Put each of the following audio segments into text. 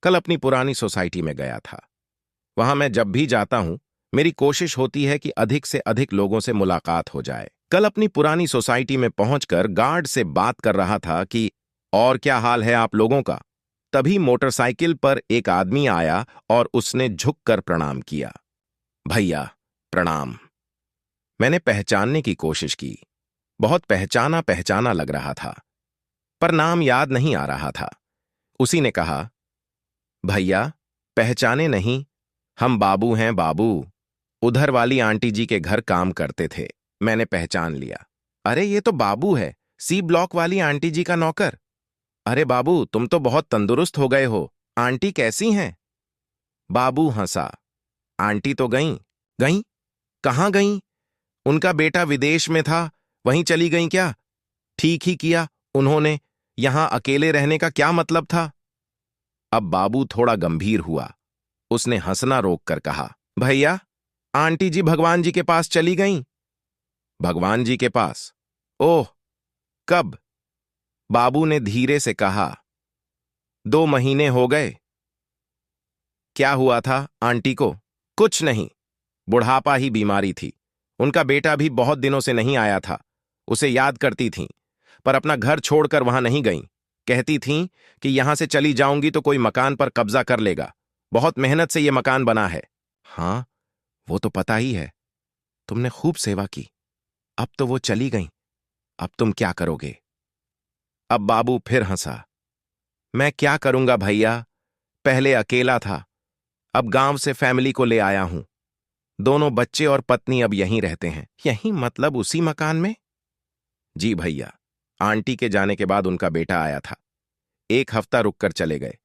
कल अपनी पुरानी सोसाइटी में गया था। वहां मैं जब भी जाता हूं, मेरी कोशिश होती है कि अधिक से अधिक लोगों से मुलाकात हो जाए। कल अपनी पुरानी सोसाइटी में पहुंचकर गार्ड से बात कर रहा था कि और क्या हाल है आप लोगों का। तभी मोटरसाइकिल पर एक आदमी आया और उसने झुककर प्रणाम किया। भैया प्रणाम। मैंने पहचानने की कोशिश की। बहुत पहचाना पहचाना लग रहा था, पर नाम याद नहीं आ रहा था। उसी ने कहा, भैया पहचाने नहीं, हम बाबू हैं बाबू, उधर वाली आंटी जी के घर काम करते थे। मैंने पहचान लिया। अरे ये तो बाबू है, सी ब्लॉक वाली आंटी जी का नौकर। अरे बाबू तुम तो बहुत तंदुरुस्त हो गए हो, आंटी कैसी हैं? बाबू हंसा। आंटी तो गईं। गईं? कहाँ गईं? उनका बेटा विदेश में था, वहीं चली गईं क्या? ठीक ही किया उन्होंने, यहां अकेले रहने का क्या मतलब था? अब बाबू थोड़ा गंभीर हुआ। उसने हंसना रोककर कहा, भैया आंटी जी भगवान जी के पास चली गईं। भगवान जी के पास? ओह, कब? बाबू ने धीरे से कहा, 2 महीने हो गए। क्या हुआ था आंटी को? कुछ नहीं, बुढ़ापा ही बीमारी थी। उनका बेटा भी बहुत दिनों से नहीं आया था। उसे याद करती थीं, पर अपना घर छोड़कर वहां नहीं गईं। कहती थीं कि यहां से चली जाऊंगी तो कोई मकान पर कब्जा कर लेगा। बहुत मेहनत से यह मकान बना है। हाँ, वो तो पता ही है। तुमने खूब सेवा की। अब तो वो चली गईं, अब तुम क्या करोगे? अब बाबू फिर हंसा। मैं क्या करूंगा भैया, पहले अकेला था, अब गांव से फैमिली को ले आया हूं। दोनों बच्चे और पत्नी अब यहीं रहते हैं। यहीं मतलब उसी मकान में? जी भैया, आंटी के जाने के बाद उनका बेटा आया था। 1 हफ्ता रुककर चले गए।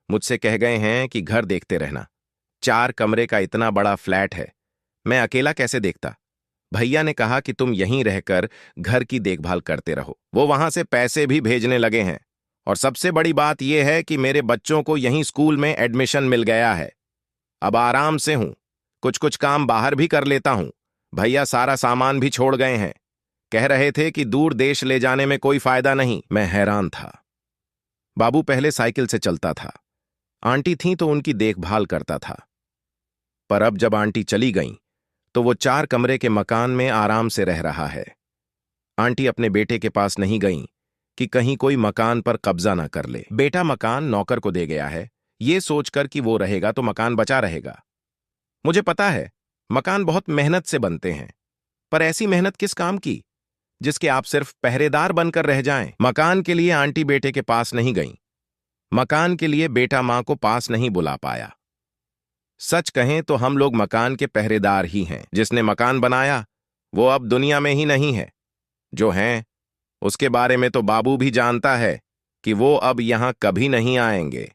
मुझसे कह गए हैं कि घर देखते रहना। 4 कमरे का इतना बड़ा फ्लैट है, मैं अकेला कैसे देखता? भैया ने कहा कि तुम यहीं रहकर घर की देखभाल करते रहो। वो वहां से पैसे भी भेजने लगे हैं। और सबसे बड़ी बात यह है कि मेरे बच्चों को यहीं स्कूल में एडमिशन मिल गया है। अब आराम से हूं, कुछ कुछ काम बाहर भी कर लेता हूं। भैया सारा सामान भी छोड़ गए हैं। कह रहे थे कि दूर देश ले जाने में कोई फायदा नहीं। मैं हैरान था। बाबू पहले साइकिल से चलता था। आंटी थीं तो उनकी देखभाल करता था। पर अब जब आंटी चली गईं, तो वो 4 कमरे के मकान में आराम से रह रहा है। आंटी अपने बेटे के पास नहीं गईं कि कहीं कोई मकान पर कब्जा ना कर ले। बेटा मकान नौकर को दे गया है, ये सोचकर कि वो रहेगा तो मकान बचा रहेगा। मुझे पता है, मकान बहुत मेहनत से बनते हैं, पर ऐसी मेहनत किस काम की जिसके आप सिर्फ पहरेदार बनकर रह जाएं। मकान के लिए आंटी बेटे के पास नहीं गईं। मकान के लिए बेटा मां को पास नहीं बुला पाया। सच कहें तो हम लोग मकान के पहरेदार ही हैं। जिसने मकान बनाया वो अब दुनिया में ही नहीं है। जो हैं उसके बारे में तो बाबू भी जानता है कि वो अब यहां कभी नहीं आएंगे।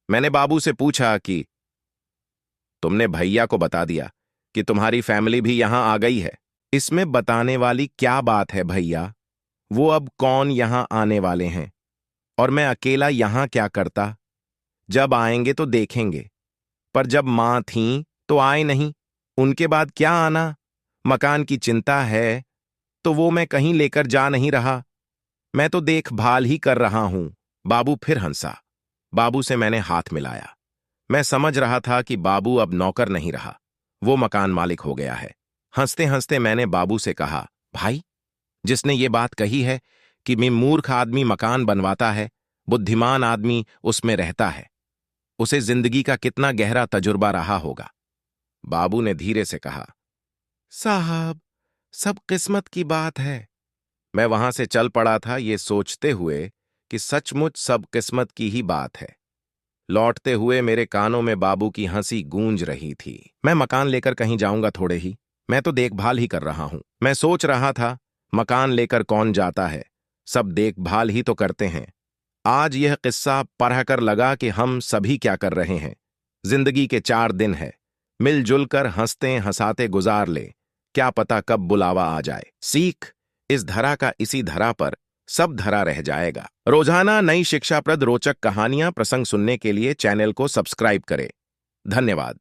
मैंने बाबू से पूछा कि तुमने भैया को बता दिया कि तुम्हारी फैमिली भी यहां आ गई है। इसमें बताने वाली क्या बात है भैया? वो अब कौन यहां आने वाले हैं और मैं अकेला यहां क्या करता? जब आएंगे तो देखेंगे, पर जब मां थीं तो आए नहीं। उनके बाद क्या आना? मकान की चिंता है तो वो मैं कहीं लेकर जा नहीं रहा, मैं तो देखभाल ही कर रहा हूं। बाबू फिर हंसा। बाबू से मैंने हाथ मिलाया। मैं समझ रहा था कि बाबू अब नौकर नहीं रहा, वो मकान मालिक हो गया है। हंसते हंसते मैंने बाबू से कहा, भाई, जिसने ये बात कही है कि मूर्ख आदमी मकान बनवाता है, बुद्धिमान आदमी उसमें रहता है, उसे जिंदगी का कितना गहरा तजुर्बा रहा होगा। बाबू ने धीरे से कहा, साहब, सब किस्मत की बात है। मैं वहां से चल पड़ा था ये सोचते हुए कि सचमुच सब किस्मत की ही बात है। लौटते हुए मेरे कानों में बाबू की हंसी गूंज रही थी। मैं मकान लेकर कहीं जाऊंगा थोड़े ही, मैं तो देखभाल ही कर रहा हूं। मैं सोच रहा था, मकान लेकर कौन जाता है, सब देखभाल ही तो करते हैं। आज यह किस्सा पढ़कर लगा कि हम सभी क्या कर रहे हैं। जिंदगी के 4 दिन है, मिलजुल कर हंसते हंसाते गुजार ले, क्या पता कब बुलावा आ जाए। सीख इस धरा का इसी धरा पर सब धरा रह जाएगा। रोजाना नई शिक्षाप्रद रोचक कहानियां प्रसंग सुनने के लिए चैनल को सब्सक्राइब करें। धन्यवाद।